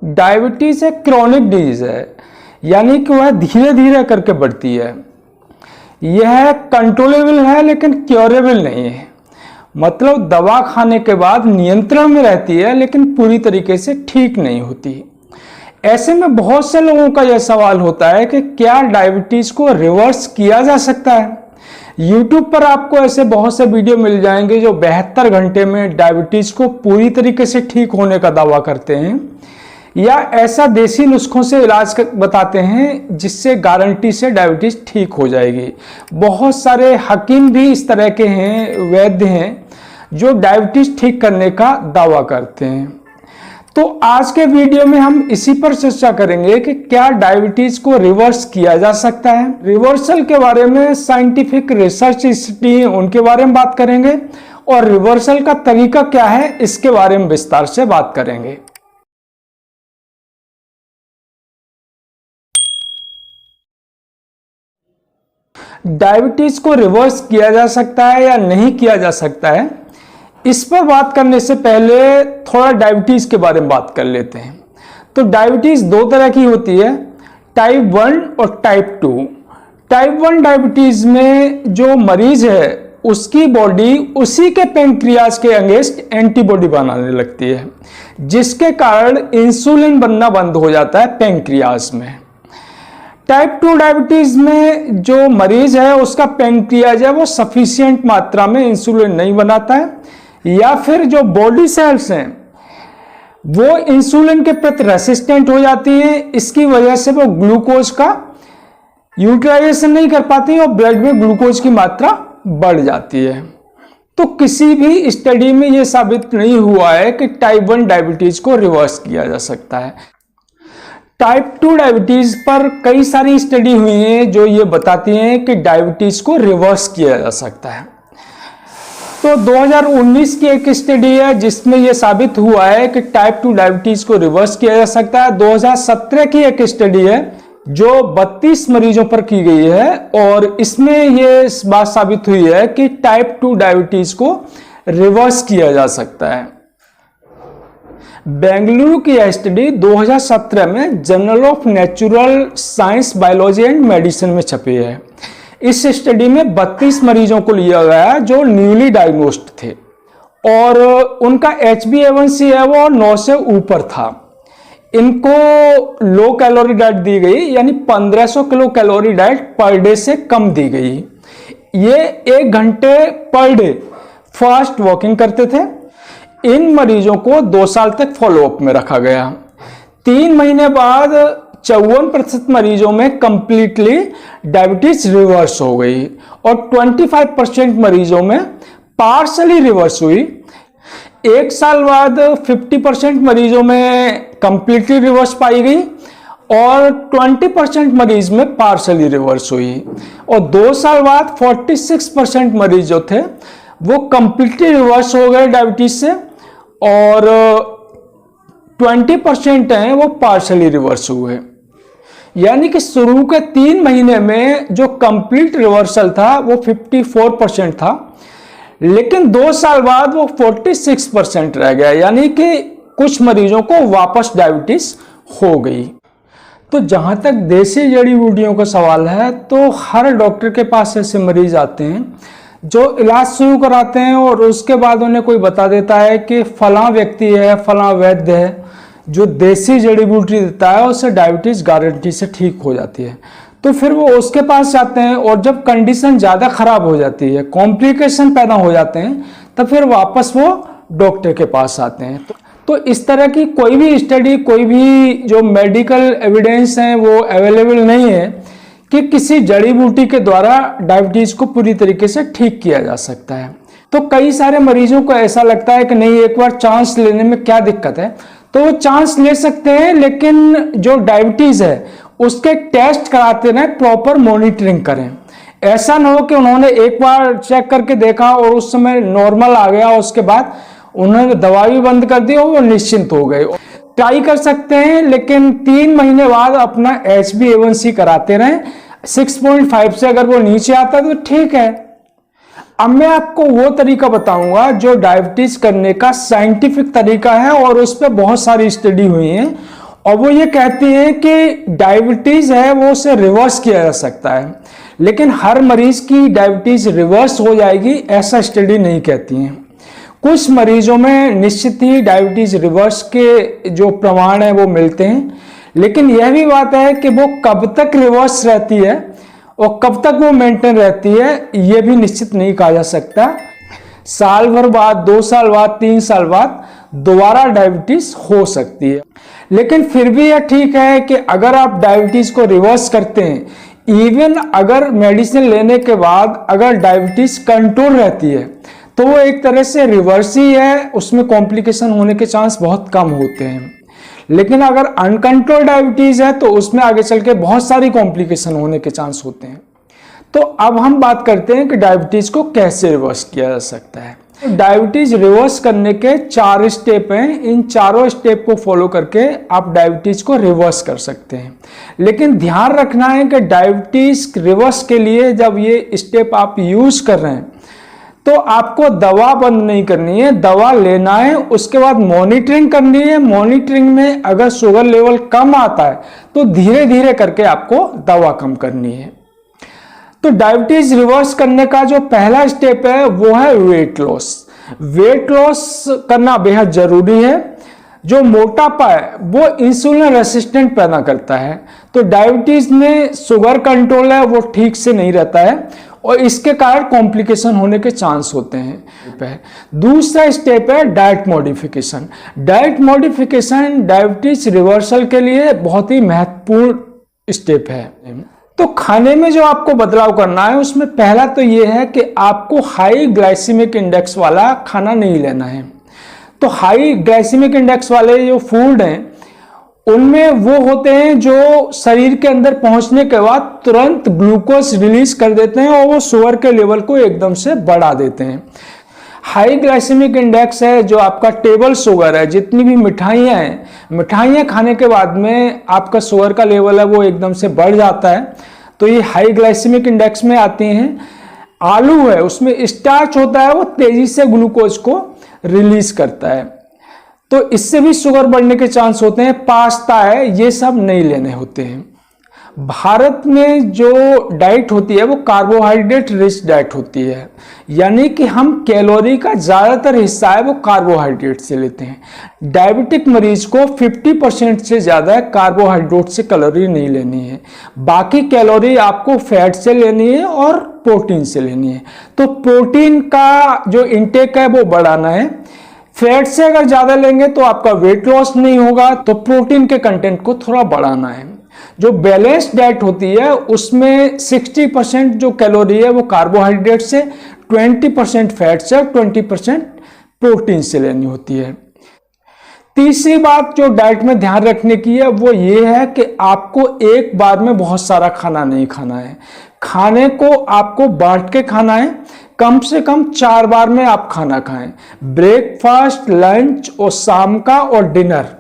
Diabetes एक chronic disease है, यानी कि वह धीरे धीरे करके बढ़ती है। यह कंट्रोलेबल है लेकिन क्योरेबल नहीं है। मतलब दवा खाने के बाद नियंत्रण में रहती है लेकिन पूरी तरीके से ठीक नहीं होती। ऐसे में बहुत से लोगों का यह सवाल होता है कि क्या डायबिटीज को रिवर्स किया जा सकता है। YouTube पर आपको ऐसे बहुत से वीडियो मिल जाएंगे जो 72 घंटे में डायबिटीज को पूरी तरीके से ठीक होने का दावा करते हैं, या ऐसा देसी नुस्खों से इलाज बताते हैं जिससे गारंटी से डायबिटीज ठीक हो जाएगी। बहुत सारे हकीम भी इस तरह के हैं, वैद्य हैं, जो डायबिटीज ठीक करने का दावा करते हैं। तो आज के वीडियो में हम इसी पर चर्चा करेंगे कि क्या डायबिटीज को रिवर्स किया जा सकता है। रिवर्सल के बारे में साइंटिफिक रिसर्च स्टडी उनके बारे में बात करेंगे, और रिवर्सल का तरीका क्या है इसके बारे में विस्तार से बात करेंगे। डायबिटीज को रिवर्स किया जा सकता है या नहीं किया जा सकता है, इस पर बात करने से पहले थोड़ा डायबिटीज के बारे में बात कर लेते हैं। तो डायबिटीज दो तरह की होती है, टाइप 1 और टाइप 2। टाइप 1 डायबिटीज में जो मरीज है उसकी बॉडी उसी के पैंक्रियाज के अगेंस्ट एंटीबॉडी बनाने लगती है, जिसके कारण इंसुलिन बनना बंद हो जाता है पैंक्रियाज में। टाइप 2 डायबिटीज में जो मरीज है उसका पैंक्रियाज है वो सफिशिएंट मात्रा में इंसुलिन नहीं बनाता है, या फिर जो बॉडी सेल्स हैं वो इंसुलिन के प्रति रेसिस्टेंट हो जाती हैं। इसकी वजह से वो ग्लूकोज का यूटिलाइजेशन नहीं कर पाती और ब्लड में ग्लूकोज की मात्रा बढ़ जाती है। तो किसी भी स्टडी में यह साबित नहीं हुआ है कि टाइप 1 डायबिटीज को रिवर्स किया जा सकता है। टाइप 2 डायबिटीज पर कई सारी स्टडी हुई हैं जो ये बताती हैं कि डायबिटीज को रिवर्स किया जा सकता है। तो 2019 की एक स्टडी है जिसमें यह साबित हुआ है कि टाइप 2 डायबिटीज को रिवर्स किया जा सकता है। 2017 की एक स्टडी है जो 32 मरीजों पर की गई है, और इसमें यह बात साबित हुई है कि टाइप 2 डायबिटीज को रिवर्स किया जा सकता है। बेंगलुरु की यह स्टडी 2017 में journal of natural science biology and medicine में छपी है। इस स्टडी में 32 मरीजों को लिया गया जो न्यूली डायग्नोस्ड थे, और उनका HbA1c है वो 9 से ऊपर था। इनको लो कैलोरी डाइट दी गई, यानी 1500 kilo calorie diet per day से कम दी गई। ये 1 घंटे पर डे फास्ट वॉकिंग करते थे। इन मरीजों को 2 साल तक फॉलोअप में रखा गया। 3 महीने बाद 54% मरीजों में कंप्लीटली डायबिटीज रिवर्स हो गई, और 25% मरीजों में पार्शली रिवर्स हुई। 1 साल बाद 50% मरीजों में कंप्लीटली रिवर्स पाई गई, और 20% मरीज में पार्शली रिवर्स हुई, और 2 साल बाद 46% मरीज जो थे वो कंप्लीटली रिवर्स हो गए डायबिटीज से, और 20% हैं वो पार्शली रिवर्स हुए। यानी कि शुरू के 3 महीने में जो कंप्लीट रिवर्सल था वो 54% था, लेकिन 2 साल बाद वो 46% रह गया, यानी कि कुछ मरीजों को वापस डायबिटीज हो गई। तो जहां तक देसी जड़ी बूटियों का सवाल है, तो हर डॉक्टर के पास ऐसे मरीज आते हैं जो इलाज शुरू कराते हैं और उसके बाद उन्हें कोई बता देता है कि फलां व्यक्ति है, फलां वैद्य है जो देसी जड़ी बूटी देता है, उससे डायबिटीज गारंटी से ठीक हो जाती है। तो फिर वो उसके पास जाते हैं, और जब कंडीशन ज़्यादा खराब हो जाती है, कॉम्प्लिकेशन पैदा हो जाते हैं, तब फिर वापस वो डॉक्टर के पास आते हैं। तो इस तरह की कोई भी स्टडी, कोई भी जो मेडिकल एविडेंस है वो अवेलेबल नहीं है कि किसी जड़ी बूटी के द्वारा डायबिटीज को पूरी तरीके से ठीक किया जा सकता है। तो कई सारे मरीजों को ऐसा लगता है कि नहीं, एक बार चांस लेने में क्या दिक्कत है, तो वो चांस ले सकते हैं, लेकिन जो डायबिटीज है उसके टेस्ट कराते रहें, प्रॉपर मॉनिटरिंग करें। ऐसा ना हो कि उन्होंने एक बार चेक करके देखा और उस समय नॉर्मल आ गया, उसके बाद उन्होंने दवा भी बंद कर दी और वो निश्चिंत हो गए। ट्राई कर सकते हैं, लेकिन 3 महीने बाद अपना HbA1c कराते रहें। 6.5 से अगर वो नीचे आता है तो ठीक है। अब मैं आपको वो तरीका बताऊंगा जो डायबिटीज करने का साइंटिफिक तरीका है, और उस पर बहुत सारी स्टडी हुई हैं, और वो ये कहती हैं कि डायबिटीज है वो उसे रिवर्स किया जा सकता है, लेकिन हर मरीज की डायबिटीज रिवर्स हो जाएगी ऐसा स्टडी नहीं कहती हैं। कुछ मरीजों में निश्चित ही डायबिटीज रिवर्स के जो प्रमाण है वो मिलते हैं, लेकिन यह भी बात है कि वो कब तक रिवर्स रहती है और कब तक वो मेंटेन रहती है ये भी निश्चित नहीं कहा जा सकता। साल भर बाद, 2 साल बाद, 3 साल बाद दोबारा डायबिटीज हो सकती है, लेकिन फिर भी यह ठीक है कि अगर आप डायबिटीज को रिवर्स करते हैं, इवन अगर मेडिसिन लेने के बाद अगर डायबिटीज कंट्रोल रहती है तो वो एक तरह से रिवर्स ही है, उसमें कॉम्प्लिकेशन होने के चांस बहुत कम होते हैं। लेकिन अगर अनकंट्रोल्ड डायबिटीज है तो उसमें आगे चल के बहुत सारी कॉम्प्लिकेशन होने के चांस होते हैं। तो अब हम बात करते हैं कि डायबिटीज को कैसे रिवर्स किया जा सकता है। डायबिटीज रिवर्स करने के 4 स्टेप हैं, इन चारों स्टेप को फॉलो करके आप डायबिटीज को रिवर्स कर सकते हैं। लेकिन ध्यान रखना है कि डायबिटीज रिवर्स के लिए जब ये स्टेप आप यूज कर रहे हैं तो आपको दवा बंद नहीं करनी है, दवा लेना है, उसके बाद मॉनिटरिंग करनी है। मॉनिटरिंग में अगर शुगर लेवल कम आता है तो धीरे धीरे करके आपको दवा कम करनी है। तो डायबिटीज रिवर्स करने का जो पहला स्टेप है वो है वेट लॉस। वेट लॉस करना बेहद जरूरी है। जो मोटापा है वो इंसुलिन रेसिस्टेंट पैदा करता है, तो डायबिटीज में शुगर कंट्रोल है वो ठीक से नहीं रहता है और इसके कारण कॉम्प्लिकेशन होने के चांस होते हैं। दूसरा स्टेप है diet modification. Diet modification diabetes reversal के लिए बहुत ही महत्वपूर्ण स्टेप है। तो खाने में जो आपको बदलाव करना है उसमें पहला तो ये है कि आपको हाई ग्लाइसेमिक इंडेक्स वाला खाना नहीं लेना है। तो हाई ग्लाइसेमिक इंडेक्स वाले जो फूड हैं उनमें वो होते हैं जो शरीर के अंदर पहुंचने के बाद तुरंत ग्लूकोज रिलीज कर देते हैं और वो शुगर के लेवल को एकदम से बढ़ा देते हैं। हाई ग्लाइसेमिक इंडेक्स है जो आपका टेबल शुगर है, जितनी भी मिठाइयाँ हैं, मिठाइयाँ खाने के बाद में आपका शुगर का लेवल है वो एकदम से बढ़ जाता है, तो ये हाई ग्लाइसेमिक इंडेक्स में आती हैं। आलू है उसमें स्टार्च होता है, वो तेजी से ग्लूकोज को रिलीज करता है, तो इससे भी शुगर बढ़ने के चांस होते हैं। पास्ता है, ये सब नहीं लेने होते हैं। भारत में जो डाइट होती है वो कार्बोहाइड्रेट रिच डाइट होती है, यानी कि हम कैलोरी का ज़्यादातर हिस्सा है वो कार्बोहाइड्रेट से लेते हैं। डायबिटिक मरीज को 50% से ज़्यादा कार्बोहाइड्रेट से कैलोरी नहीं लेनी है, बाकी कैलोरी आपको फैट से लेनी है और प्रोटीन से लेनी है। तो प्रोटीन का जो इंटेक है वो बढ़ाना है। फैट से अगर ज़्यादा लेंगे तो आपका वेट लॉस नहीं होगा, तो प्रोटीन के कंटेंट को थोड़ा बढ़ाना है। जो बैलेंस डाइट होती है उसमें 60% जो कैलोरी है वो कार्बोहाइड्रेट से, 20% फैट से और 20% प्रोटीन से लेनी होती है। तीसरी बात जो डाइट में ध्यान रखने की है वो ये है कि आपको एक बार में बहुत सारा खाना नहीं खाना है। खाने को आपको बांट के खाना है, कम से कम 4 बार में आप खाना खाएं। ब्रेकफास्ट, लंच और शाम का और डिनर,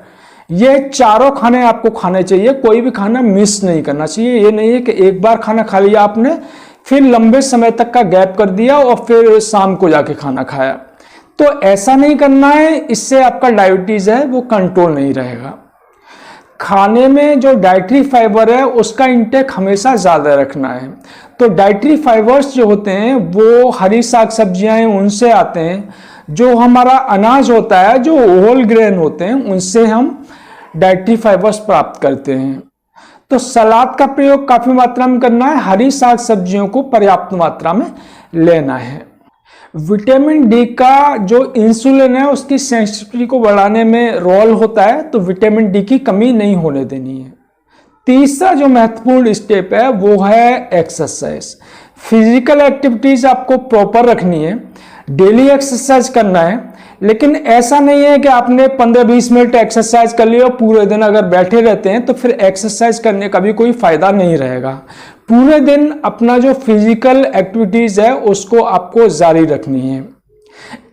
ये चारों खाने आपको खाने चाहिए। कोई भी खाना मिस नहीं करना चाहिए। ये नहीं है कि एक बार खाना खा लिया आपने, फिर लंबे समय तक का गैप कर दिया और फिर शाम को जाके खाना खाया, तो ऐसा नहीं करना है। इससे आपका डायबिटीज है वो कंट्रोल नहीं रहेगा। खाने में जो डाइटरी फाइबर है उसका इंटेक हमेशा ज़्यादा रखना है। तो डाइटरी फाइबर्स जो होते हैं वो हरी साग सब्जियां हैं उनसे आते हैं। जो हमारा अनाज होता है, जो होल ग्रेन होते हैं, उनसे हम डाइटरी फाइबर्स प्राप्त करते हैं। तो सलाद का प्रयोग काफ़ी मात्रा में करना है, हरी साग सब्जियों को पर्याप्त मात्रा में लेना है। विटामिन डी का जो इंसुलिन है उसकी सेंसिटिविटी को बढ़ाने में रोल होता है, तो विटामिन डी की कमी नहीं होने देनी है। तीसरा जो महत्वपूर्ण स्टेप है वो है एक्सरसाइज। फिजिकल एक्टिविटीज आपको प्रॉपर रखनी है, डेली एक्सरसाइज करना है, लेकिन ऐसा नहीं है कि आपने 15-20 मिनट एक्सरसाइज कर लिया और पूरे दिन अगर बैठे रहते हैं तो फिर एक्सरसाइज करने का भी कोई फायदा नहीं रहेगा। पूरे दिन अपना जो फिजिकल एक्टिविटीज है उसको आपको जारी रखनी है।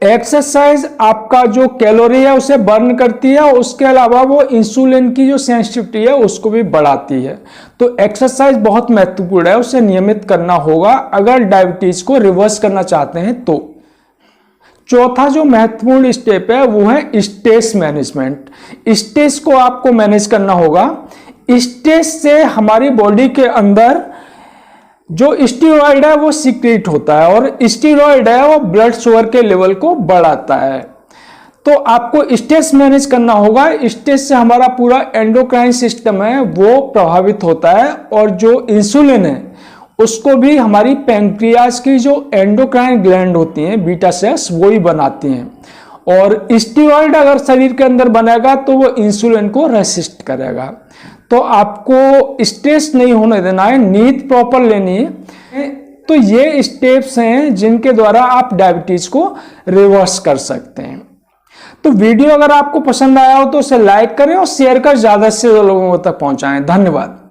एक्सरसाइज आपका जो कैलोरी है उसे बर्न करती है और उसके अलावा वो इंसुलिन की जो सेंसिटिविटी है उसको भी बढ़ाती है। तो एक्सरसाइज बहुत महत्वपूर्ण है, उसे नियमित करना होगा अगर डायबिटीज को रिवर्स करना चाहते हैं तो। चौथा जो महत्वपूर्ण स्टेप है वो है स्ट्रेस मैनेजमेंट। स्ट्रेस को आपको मैनेज करना होगा। स्ट्रेस से हमारी बॉडी के अंदर जो स्टीरॉयड है वो सीक्रेट होता है और स्टीरॉयड है वो ब्लड शुगर के लेवल को बढ़ाता है। तो आपको स्ट्रेस मैनेज करना होगा। स्ट्रेस से हमारा पूरा एंडोक्राइन सिस्टम है वो प्रभावित होता है और जो इंसुलिन है उसको भी हमारी पैंक्रियाज की जो एंडोक्राइन ग्लैंड होती हैं बीटा सेल्स वो ही बनाती हैं और स्टीरॉयड अगर शरीर के अंदर बनेगा तो वो इंसुलिन को रेसिस्ट करेगा। तो आपको स्ट्रेस नहीं होने देना है, नींद प्रॉपर लेनी है। तो ये स्टेप्स हैं जिनके द्वारा आप डायबिटीज को रिवर्स कर सकते हैं। तो वीडियो अगर आपको पसंद आया हो तो उसे लाइक करें और शेयर कर ज्यादा से ज्यादा लोगों तक पहुंचाएं। धन्यवाद।